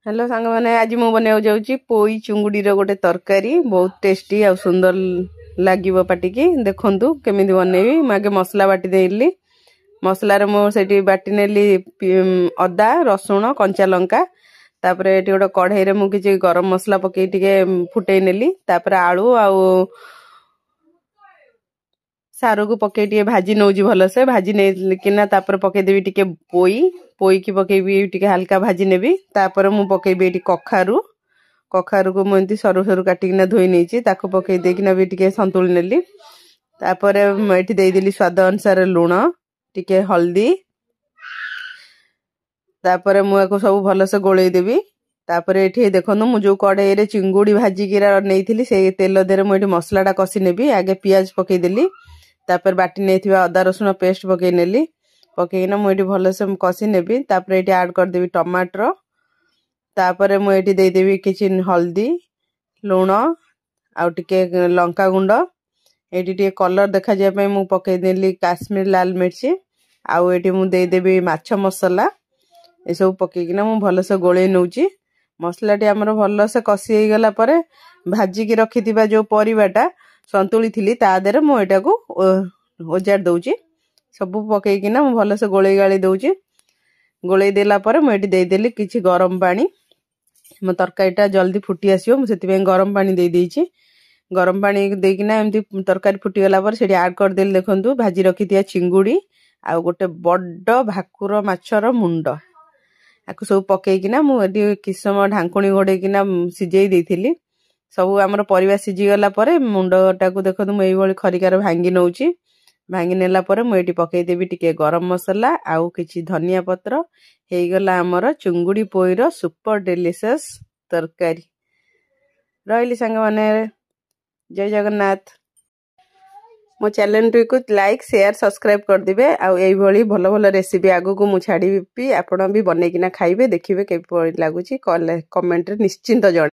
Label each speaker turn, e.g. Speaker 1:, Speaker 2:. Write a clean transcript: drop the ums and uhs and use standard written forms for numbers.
Speaker 1: Hello सांग मैंने आज मु बना जाऊँगी पोई चुंगुड़ी गोटे तरकारी बहुत टेस्टी आ सुंदर लगे पाटिकी देखु केमी बनइबी मुझे मसला बाटी देली मसलार मुझे बाटी नेली अदा रसुण कंचा लंका तापर ये गोटे कढ़ई मुझे गरम मसला पकई फुटे नेली तापर आलू आउ सारू को पकई टे भाजी नौजी भलसे भाजी नहीं तापर पकईदेवी टे पोई पोई की पकईबी टे हल्का भाजी नेबी तापर मु पकईबी ये कखारू कखारू को मुझे सरू सरू काटिकिना धोई नहीं ताको पकई देकिना भी टे संतुली नेली तापर ये देदेली स्वाद अनुसार लुण टे हल्दी तापर मुझे सब भलसे गोलई देवी तापर ये देखो मु जो कड़े चिंगुड़ी भाजिकीरा नहीं से तेल देरे मुझे मसलाटा कषि नेबी आगे पियाज पकईदेली तापर बाटी नहीं अदा रसुण पेस्ट पकई नेली पकईना मुझे भलसे कषि नेबी तापर ये ऐड करदेवी टमाटर तापर मुझे देदेवी किछि हल्दी लुण आउ टिके लंका गुंड ये कलर देखा जाए मु पकई देली काश्मीर लाल मिर्ची आउ ये मु देदेवी माछ मसला ये सब पकईकिना मु भलसे गोलई नौची मसलाटी आमर भलसे कषि हो गला परे भाजिकी रखिथिबा जो परिबाटा संतुली थी तादेर मुझा को ओजार दौची सब पकईकिना मु भलसे गोलई गाली दौची गोलई देला परे मुझे देदेली किछि गरम पानी मो तरकारीटा जल्दी फुटी आसियो मु सेति गरम पानी दे देइछि गरम पानी देकिना एमती तरकारी फुटी गला पर सेठी ऐड कर देली देखंतु भाजी रखिथिया चिंगुड़ी आ गोटे बड्ड भाकुर माछर मुंड आकु सब पकईकिना मुझे किछ समय ढांकुणी घोड़ेकिना सिझेई देइथिली सब आमर परिवा सिझी गला परे मुंडटा को देखो मुझे खरिकार भांगी नौची भांगी नेला परे मुझे पकईदेवी टिके गरम मसला आउ किछि धनिया पत्र हो गला आमर चुंगुड़ी पोईर सुपर डिलिशियस तरकारी रही सांग माने जय जगन्नाथ मो चैनल को लाइक शेयर सब्सक्राइब कर दिबे आउ एई भली भलो भलो रेसिपी आगु को मु छाड़ीबी आपण भी बनेकिना खाइबे देखिबे केपरि लागुची कमेंट रे निश्चिंत जण।